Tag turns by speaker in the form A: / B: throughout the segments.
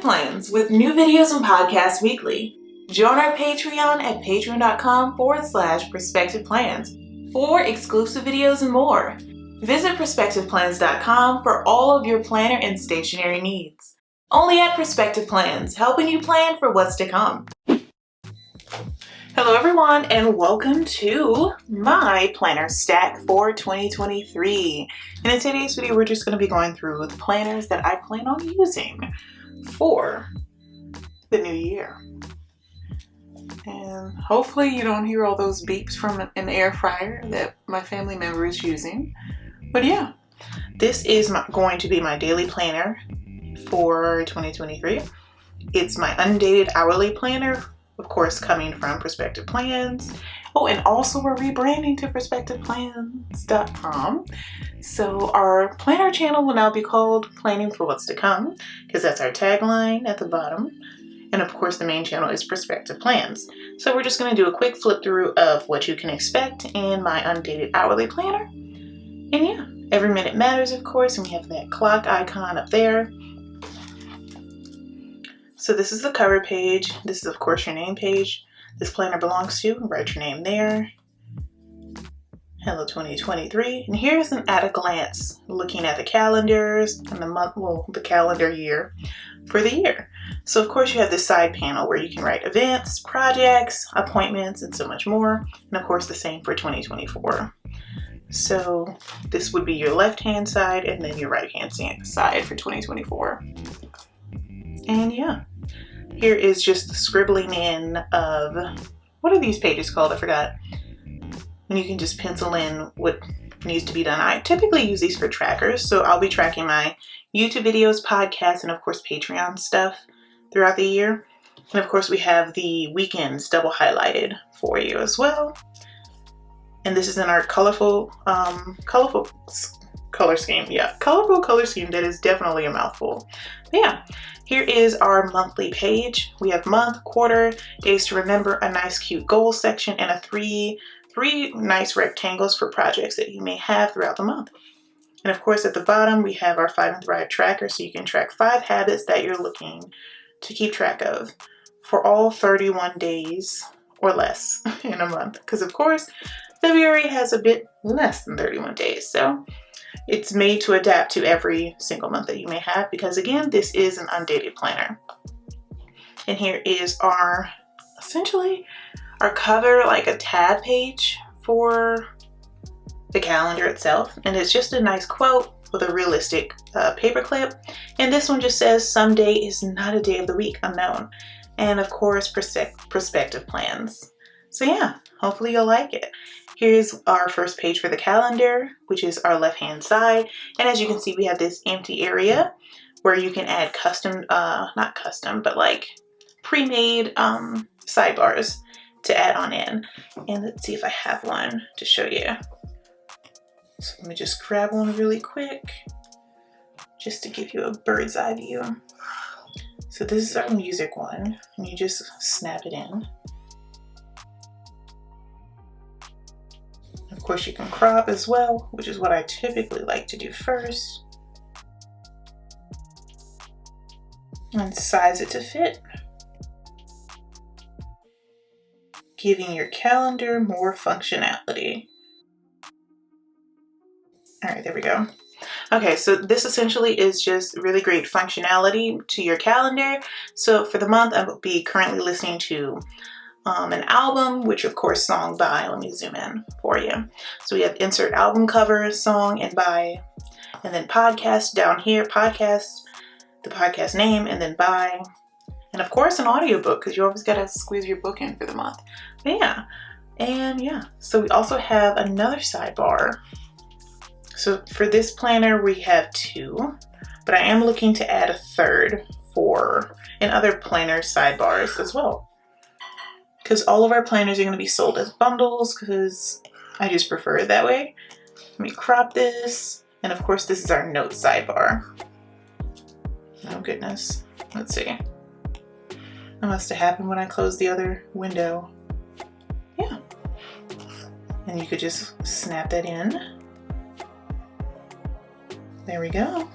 A: Plans with new videos and podcasts weekly. Join our Patreon at patreon.com/perspectiveplans for exclusive videos and more. Visit perspectiveplans.com for all of your planner and stationery needs. Only at Perspective Plans, helping you plan for what's to come. Hello everyone, and welcome to my planner stack for 2023. And in today's video, we're just going to be going through the planners that I plan on using for the new year. And hopefully you don't hear all those beeps from an air fryer that my family member is using. But yeah, this is going to be my daily planner for 2023. It's my undated hourly planner, of course, coming from Perspective Plans. Oh, and also we're rebranding to perspectiveplans.com. So our planner channel will now be called Planning for What's to Come, because that's our tagline at the bottom. And of course, the main channel is Perspective Plans. So we're just going to do a quick flip through of what you can expect in my undated hourly planner. And yeah, every minute matters, of course, and we have that clock icon up there. So this is the cover page. This is, of course, your name page this planner belongs to. Write your name there. Hello 2023. And here's an at a glance looking at the calendars and the month, well, the calendar year for the year. So of course you have this side panel where you can write events, projects, appointments, and so much more. And of course the same for 2024. So this would be your left-hand side and then your right-hand side for 2024. And yeah, here is just the scribbling in of, what are these pages called? I forgot. And you can just pencil in what needs to be done. I typically use these for trackers, so I'll be tracking my YouTube videos, podcasts, and of course Patreon stuff throughout the year. And of course we have the weekends double highlighted for you as well. And this is in our colorful color scheme. Yeah, colorful color scheme. That is definitely a mouthful. But yeah, here is our monthly page. We have month, quarter, days to remember, a nice cute goals section, and three nice rectangles for projects that you may have throughout the month. And of course at the bottom we have our 5 and Thrive tracker, so you can track 5 habits that you're looking to keep track of for all 31 days or less in a month, because of course February has a bit less than 31 days, so it's made to adapt to every single month that you may have, because again, this is an undated planner. And here is our, essentially, our cover, like a tab page for the calendar itself. And it's just a nice quote with a realistic paper clip. And this one just says, "Someday is not a day of the week unknown." And of course, Perspective Plans. So yeah, hopefully you'll like it. Here's our first page for the calendar, which is our left-hand side. And as you can see, we have this empty area where you can add custom, not custom, but like pre-made sidebars to add on in. And let's see if I have one to show you. So let me just grab one really quick, just to give you a bird's eye view. So this is our music one, and you just snap it in. Of course you can crop as well, which is what I typically like to do first. And size it to fit. Giving your calendar more functionality. All right, there we go. Okay, so this essentially is just really great functionality to your calendar. So for the month, I will be currently listening to an album, which of course song by, let me zoom in for you. So we have insert album cover, song, and by, and then podcast down here, podcast, the podcast name, and then by, and of course an audiobook, because you always got to squeeze your book in for the month. But yeah, and yeah, so we also have another sidebar. So for this planner we have 2, but I am looking to add a 3rd for in other planner sidebars as well, because all of our planners are going to be sold as bundles, because I just prefer it that way. Let me crop this. And of course this is our note sidebar. Oh goodness, let's see. That must have happened when I closed the other window. Yeah. And you could just snap that in. There we go.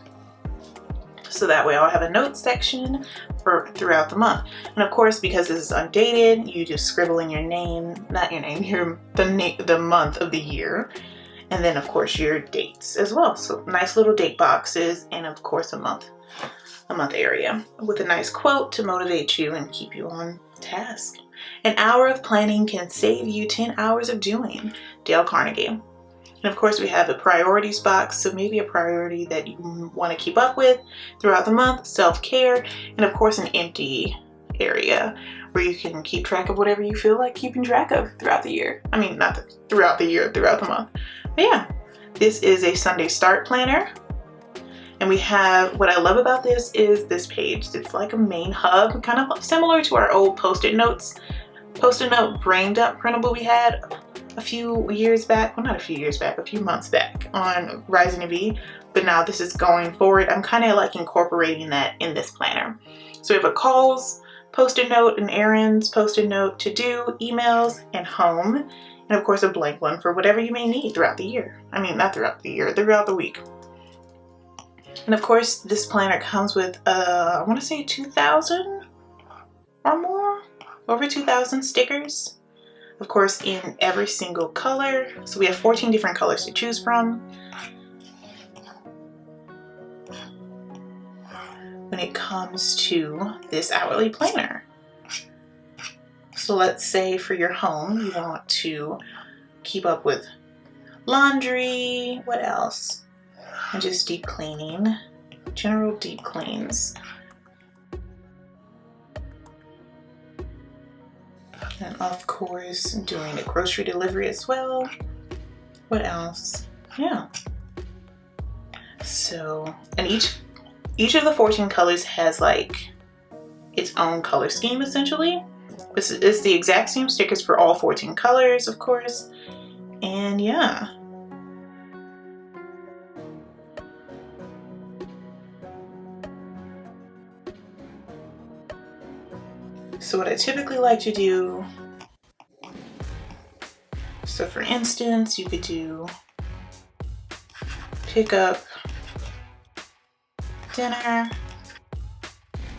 A: So that way I'll have a notes section for throughout the month. And of course, because this is undated, you just scribble in your name, not your name, the month of the year. And then of course your dates as well. So nice little date boxes, and of course a month area with a nice quote to motivate you and keep you on task. An hour of planning can save you 10 hours of doing. Dale Carnegie. And of course we have a priorities box, so maybe a priority that you want to keep up with throughout the month, self-care, and of course an empty area where you can keep track of whatever you feel like keeping track of throughout the year. I mean, not throughout the year, throughout the month. But yeah, this is a Sunday start planner. And we have, what I love about this is this page. It's like a main hub, kind of similar to our old post-it note brain dump printable we had a few years back. Well, not a few years back, a few months back on Rising to Be. But now this is going forward. I'm kind of like incorporating that in this planner. So we have a calls, post-it note, an errands, post-it note, to do, emails, and home. And of course a blank one for whatever you may need throughout the year. I mean, not throughout the year, throughout the week. And of course, this planner comes with, I want to say 2,000 or more, over 2,000 stickers. Of course, in every single color. So we have 14 different colors to choose from. When it comes to this hourly planner. So let's say for your home, you want to keep up with laundry, what else? And just deep cleaning, general deep cleans. And of course, doing a grocery delivery as well. What else? Yeah. So, and each of the 14 colors has like its own color scheme essentially. It's the exact same stickers for all 14 colors, of course. And yeah. So what I typically like to do, so for instance, you could do pick up dinner.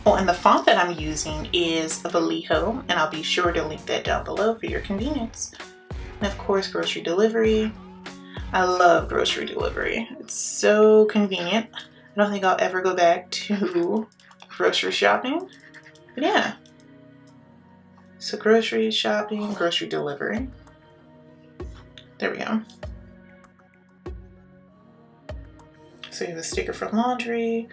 A: Oh, and the font that I'm using is Vallejo, and I'll be sure to link that down below for your convenience. And of course, grocery delivery. I love grocery delivery. It's so convenient. I don't think I'll ever go back to grocery shopping, but yeah. So grocery shopping, grocery delivery. There we go. So you have a sticker for laundry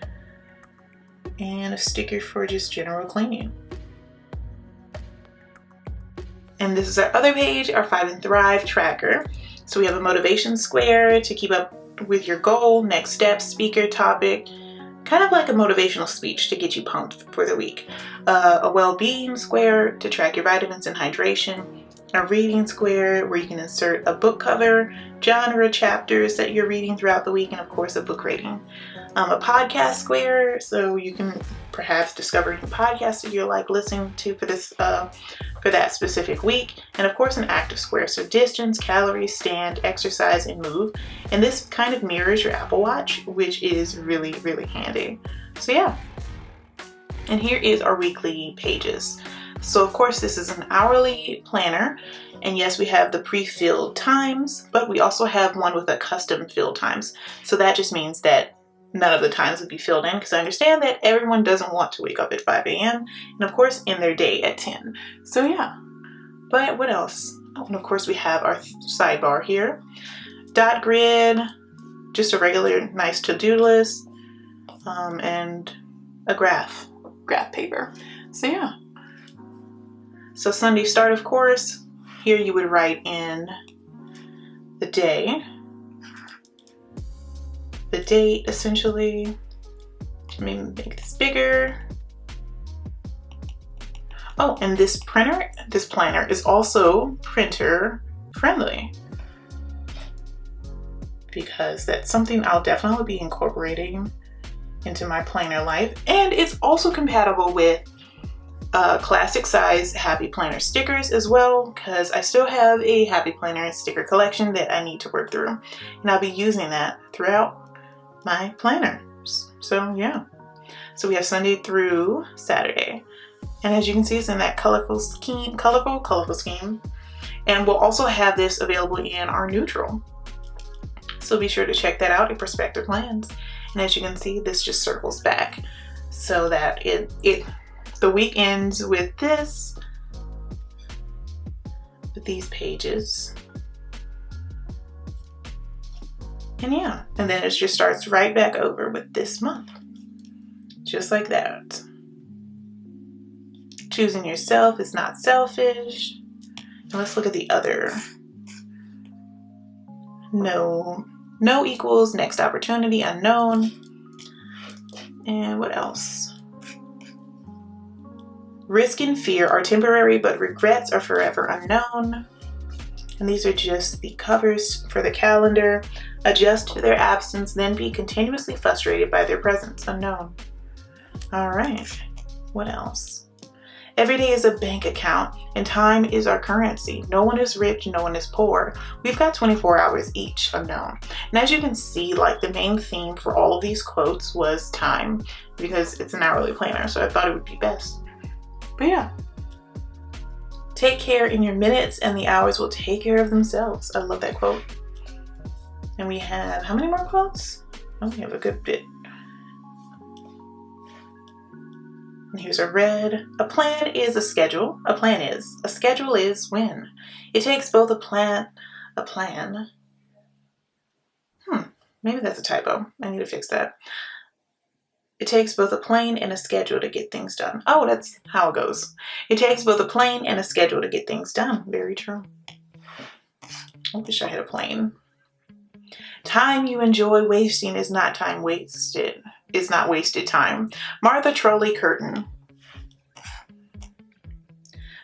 A: and a sticker for just general cleaning. And this is our other page, our 5 and Thrive tracker. So we have a motivation square to keep up with your goal, next steps, speaker, topic, kind of like a motivational speech to get you pumped for the week. A well-being square to track your vitamins and hydration. A reading square where you can insert a book cover, genre, chapters that you're reading throughout the week, and of course a book rating. A podcast square, so you can perhaps discover new podcasts that you like listening to for this for that specific week. And of course an active square, so distance, calories, stand, exercise, and move. And this kind of mirrors your Apple Watch, which is really, really handy. So yeah. And here is our weekly pages. So of course this is an hourly planner, and yes, we have the pre-filled times, but we also have one with a custom fill times. So that just means that none of the times would be filled in, because I understand that everyone doesn't want to wake up at 5 a.m. and of course end their day at 10. So yeah, but what else? Oh, and of course we have our sidebar here. Dot grid, just a regular nice to-do list, and a graph paper. So yeah. So Sunday start, of course, here you would write in the day, the date essentially. Let me make this bigger. Oh, and this planner is also printer friendly, because that's something I'll definitely be incorporating into my planner life. And it's also compatible with classic size Happy Planner stickers as well, because I still have a Happy Planner sticker collection that I need to work through, and I'll be using that throughout my planners. So yeah. So we have Sunday through Saturday. And as you can see, it's in that colorful scheme. And we'll also have this available in our neutral. So be sure to check that out in Perspective Plans. And as you can see, this just circles back so that the week ends with these pages. And yeah, and then it just starts right back over with this month. Just like that. Choosing yourself is not selfish. And let's look at the other. No equals next opportunity, unknown. And what else? Risk and fear are temporary, but regrets are forever unknown. And these are just the covers for the calendar. Adjust to their absence, then be continuously frustrated by their presence, unknown. All right, what else? Every day is a bank account, and time is our currency. No one is rich, no one is poor. We've got 24 hours each, unknown. And as you can see, like the main theme for all of these quotes was time, because it's an hourly planner, so I thought it would be best. But yeah. Take care in your minutes, and the hours will take care of themselves. I love that quote. And we have, how many more quotes? Oh, we have a good bit. And here's a red. A plan is a schedule. A plan is. A schedule is when. It takes both a plan. Maybe that's a typo. I need to fix that. It takes both a plane and a schedule to get things done. Oh, that's how it goes. It takes both a plane and a schedule to get things done. Very true. I wish I had a plane. Time you enjoy wasting is not time wasted. It's not wasted time. Martha Trolley Curtin.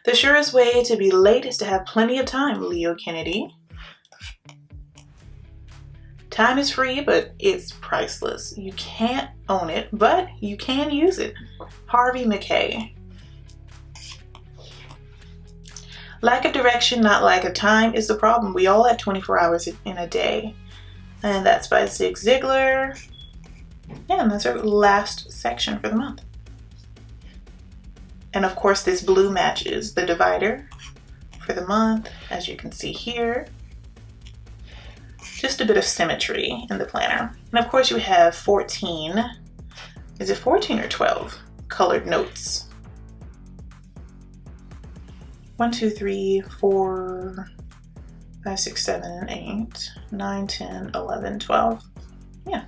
A: The surest way to be late is to have plenty of time, Leo Kennedy. Time is free, but it's priceless. You can't own it, but you can use it. Harvey McKay. Lack of direction, not lack of time, is the problem. We all have 24 hours in a day. And that's by Zig Ziglar. Yeah, and that's our last section for the month. And of course, this blue matches the divider for the month, as you can see here. Just a bit of symmetry in the planner. And of course, you have 14, is it 14 or 12 colored notes? 1, 2, 3, 4, 5, 6, 7, 8, 9, 10, 11, 12. Yeah.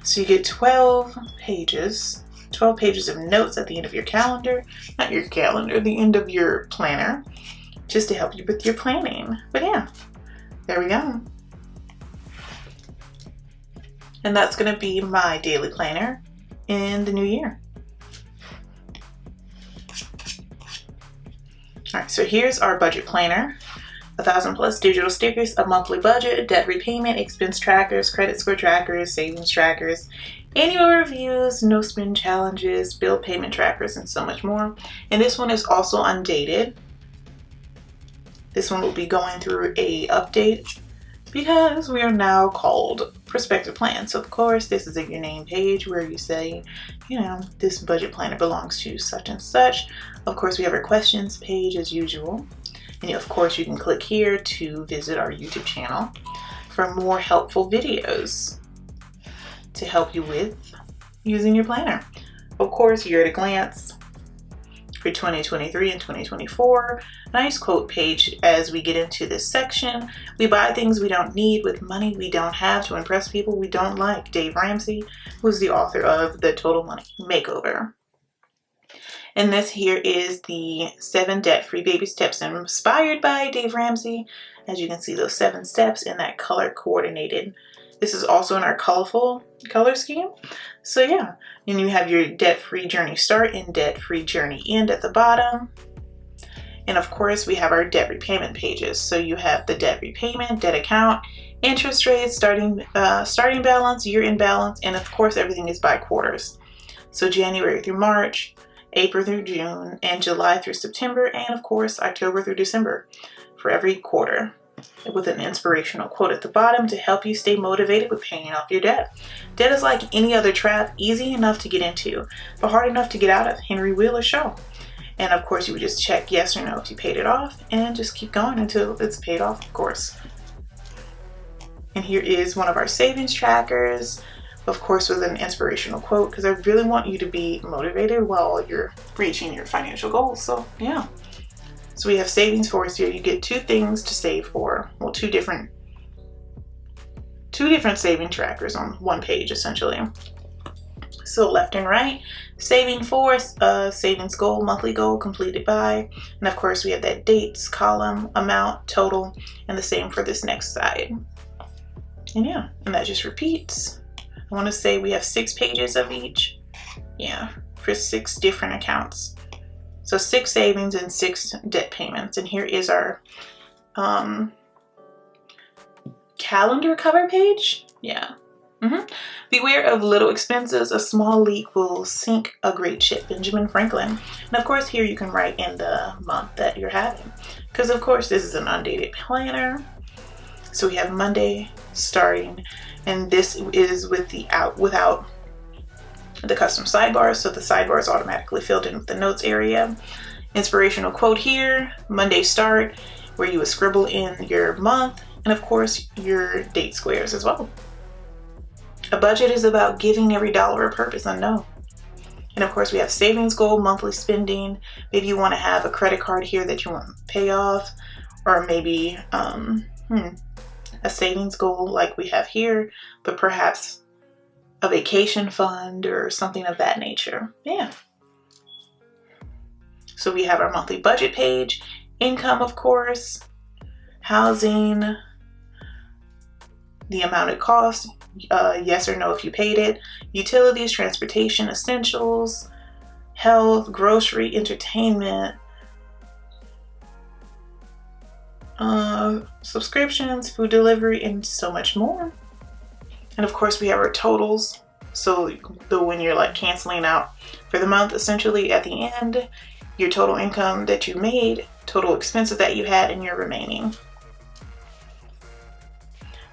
A: So you get 12 pages of notes at the end of your calendar, not your calendar, the end of your planner, just to help you with your planning. But yeah, there we go. And that's gonna be my daily planner in the new year. All right, so here's our budget planner. 1,000+ digital stickers, a monthly budget, debt repayment, expense trackers, credit score trackers, savings trackers, annual reviews, no spend challenges, bill payment trackers, and so much more. And this one is also undated. This one will be going through a update because we are now called Perspective Plans. So of course, this is your name page where you say, you know, this budget planner belongs to such and such. Of course, we have our questions page as usual. And of course, you can click here to visit our YouTube channel for more helpful videos to help you with using your planner. Of course, year at a glance for 2023 and 2024. Nice quote page as we get into this section. We buy things we don't need with money we don't have to impress people we don't like. Dave Ramsey, who's the author of The Total Money Makeover. And this here is the 7 debt-free baby steps inspired by Dave Ramsey. As you can see, those 7 steps in that color coordinated. This is also in our colorful color scheme. So yeah, and you have your debt-free journey start and debt-free journey end at the bottom. And of course, we have our debt repayment pages. So you have the debt repayment, debt account, interest rates, starting balance, year-end balance, and of course, everything is by quarters. So January through March, April through June, and July through September, and of course, October through December for every quarter. with an inspirational quote at the bottom to help you stay motivated with paying off your debt. Debt is like any other trap, easy enough to get into, but hard enough to get out of. Henry Wheeler show. And of course, you would just check yes or no if you paid it off and just keep going until it's paid off, of course. And here is one of our savings trackers, of course, with an inspirational quote, because I really want you to be motivated while you're reaching your financial goals. So yeah. So we have savings for us here. You get 2 things to save for. Well, two different saving trackers on one page, essentially. So left and right, saving for, savings goal, monthly goal, completed by. And of course we have that dates column, amount, total, and the same for this next side. And yeah, and that just repeats. I want to say we have 6 pages of each. Yeah, for 6 different accounts. So 6 savings and 6 debt payments. And here is our calendar cover page. Yeah. Beware of little expenses. A small leak will sink a great ship. Benjamin Franklin. And of course here you can write in the month that you're having. Because of course this is an undated planner. So we have Monday starting. And this is with without the custom sidebars, so the sidebar is automatically filled in with the notes area. Inspirational quote here, Monday start, where you would scribble in your month, and of course your date squares as well. A budget is about giving every dollar a purpose, I know. And of course we have savings goal, monthly spending. Maybe you want to have a credit card here that you want to pay off, or maybe a savings goal like we have here, but perhaps a vacation fund or something of that nature. Yeah. So we have our monthly budget page, income, of course, housing, the amount it costs, yes or no if you paid it, utilities, transportation, essentials, health, grocery, entertainment, subscriptions, food delivery, and so much more. And of course we have our totals. So when you're like canceling out for the month, essentially at the end, your total income that you made, total expenses that you had, and your remaining.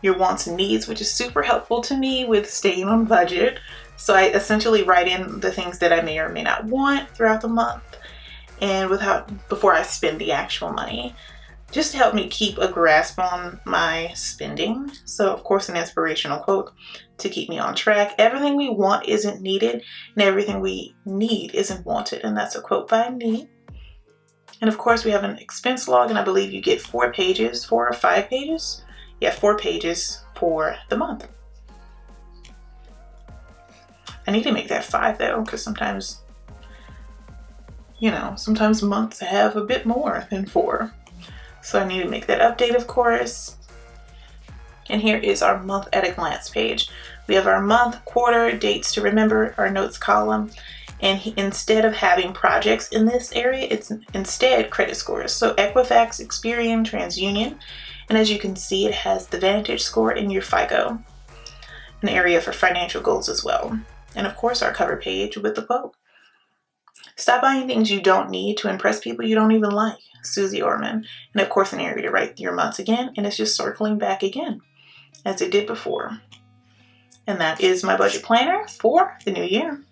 A: Your wants and needs, which is super helpful to me with staying on budget. So I essentially write in the things that I may or may not want throughout the month and before I spend the actual money, just to help me keep a grasp on my spending. So of course an inspirational quote to keep me on track. Everything we want isn't needed, and everything we need isn't wanted. And that's a quote by me. And of course we have an expense log, and I believe you get 4 pages, 4 or 5 pages? Yeah, 4 pages for the month. I need to make that 5 though, because sometimes, sometimes months have a bit more than 4. So I need to make that update, of course. And here is our month at a glance page. We have our month, quarter, dates to remember, our notes column. And instead of having projects in this area, it's instead credit scores. So Equifax, Experian, TransUnion. And as you can see, it has the Vantage score and your FICO, an area for financial goals as well. And of course, our cover page with the quote. Stop buying things you don't need to impress people you don't even like. Susie Orman. And of course, an area to write your months again, and it's just circling back again as it did before. And that is my budget planner for the new year.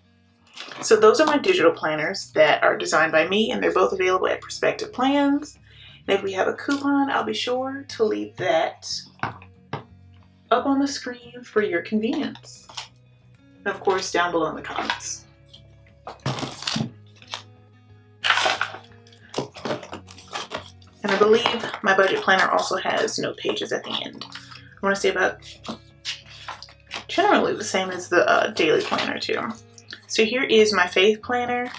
A: So those are my digital planners that are designed by me, and they're both available at Perspective Plans. And if we have a coupon, I'll be sure to leave that up on the screen for your convenience. And of course, down below in the comments. And I believe my budget planner also has note pages at the end. I want to say about generally the same as the daily planner too. So here is my faith planner.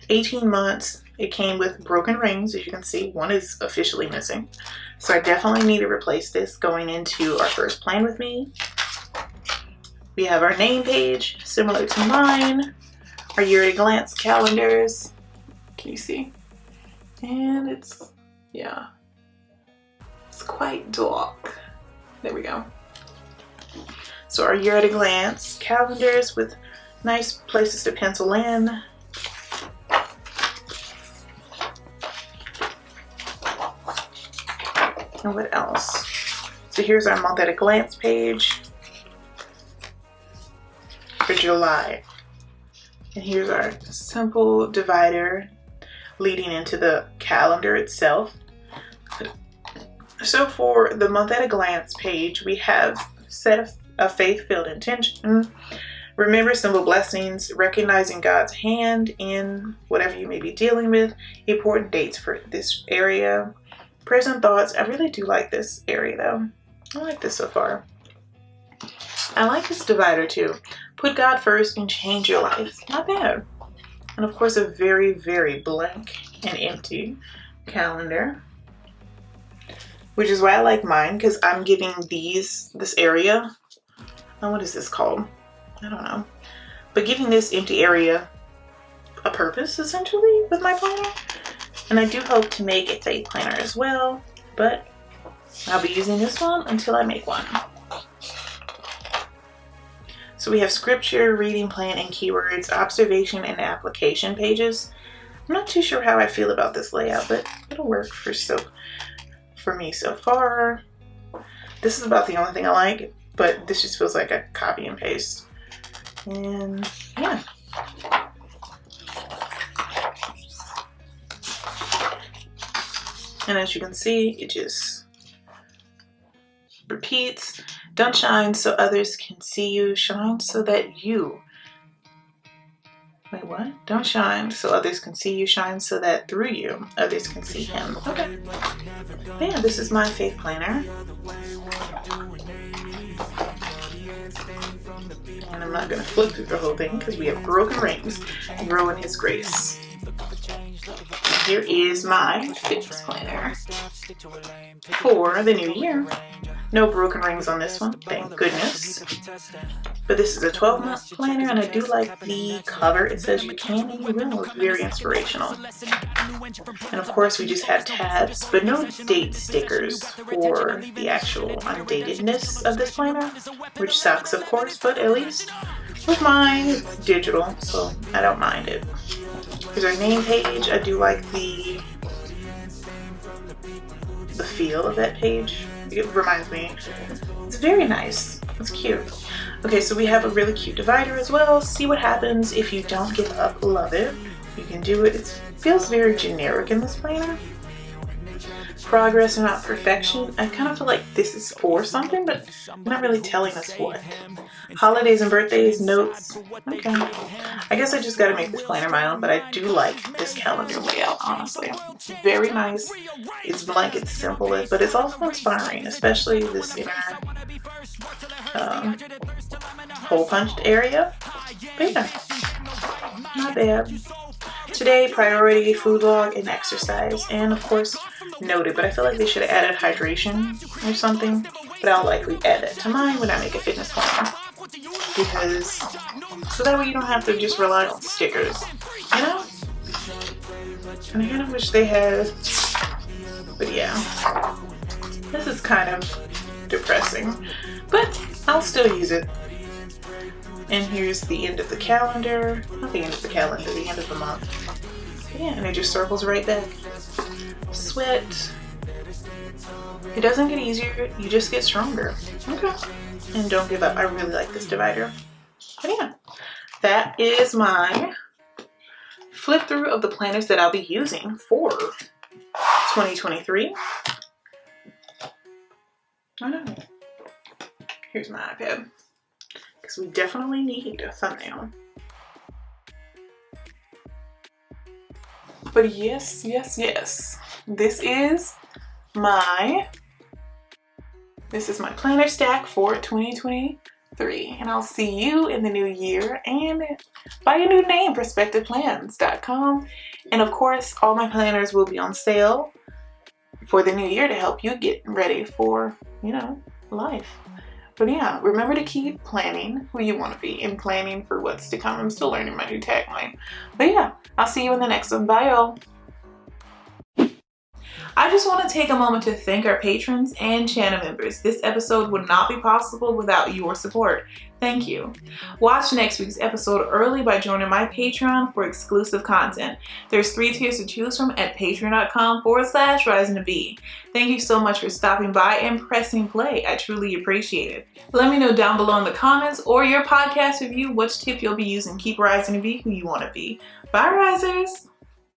A: 18 months. It came with broken rings, as you can see. One is officially missing. So I definitely need to replace this going into our first plan with me. We have our name page, similar to mine. Our year at a glance calendars. Can you see? And it's quite dark. There we go. So our year at a glance calendars with nice places to pencil in. And what else? So here's our month at a glance page for July. And here's our simple divider leading into the calendar itself. So for the month at a glance page, we have set a faith-filled intention. Remember simple blessings, recognizing God's hand in whatever you may be dealing with, important dates for this area, present thoughts. I really do like this area though. I like this so far. I like this divider too. Put God first and change your life. Not bad. And of course a very, very blank and empty calendar, which is why I like mine, because I'm giving this area, what is this called? I don't know. But giving this empty area a purpose, essentially, with my planner. And I do hope to make a faith planner as well, but I'll be using this one until I make one. So we have scripture, reading plan, and keywords, observation, and application pages. I'm not too sure how I feel about this layout, but it'll work for me so far. This is about the only thing I like, but this just feels like a copy and paste. And yeah. And as you can see, it just repeats. Don't shine so others can see you. Shine so that you. Wait, what? Don't shine so others can see you. Shine so that through you, others can see him. Okay. Yeah, this is my faith planner. And I'm not going to flip through the whole thing because we have broken rings. Grow in his grace. Here is my fitness planner for the new year. No broken rings on this one, thank goodness. But this is a 12-month planner, and I do like the cover. It says you can and you will. It's very inspirational. And of course we just have tabs, but no date stickers for the actual undatedness of this planner, which sucks of course, but at least with mine it's digital, so I don't mind it. Here's our name page. I do like the feel of that page. It reminds me, it's very nice. It's cute. Okay, so we have a really cute divider as well. See what happens if you don't give up. Love it. You can do it. It feels very generic in this planner. Progress and not perfection. I kind of feel like this is for something, but not really telling us what. Holidays and birthdays, notes. Okay. I guess I just got to make this planner my own, but I do like this calendar layout, honestly. It's very nice. It's blank, it's simple, but it's also inspiring, especially this inner hole punched area. But yeah, not bad. Today, priority, food log, and exercise, and of course, noted, but I feel like they should have added hydration or something, but I'll likely add that to mine when I make a fitness planner, because, so that way you don't have to just rely on stickers, you know? And I kind of wish they had, but yeah, this is kind of depressing, but I'll still use it. And here's the end of the calendar, not the end of the calendar, the end of the month. Yeah, and it just circles right back. Sweat. It doesn't get easier, you just get stronger. Okay. And don't give up. I really like this divider. But yeah, that is my flip through of the planners that I'll be using for 2023. I know. Here's my iPad. Because we definitely need a thumbnail. But yes, yes, yes. This is my planner stack for 2023. And I'll see you in the new year, and buy a new name, perspectiveplans.com. And of course, all my planners will be on sale for the new year to help you get ready for, you know, life. But yeah, remember to keep planning who you want to be and planning for what's to come. I'm still learning my new tagline. But yeah, I'll see you in the next one. Bye, y'all. I just want to take a moment to thank our patrons and channel members. This episode would not be possible without your support. Thank you. Watch next week's episode early by joining my Patreon for exclusive content. There's 3 tiers to choose from at patreon.com/RisingToB. Thank you so much for stopping by and pressing play. I truly appreciate it. Let me know down below in the comments or your podcast review which tip you'll be using. Keep rising to be who you want to be. Bye, risers!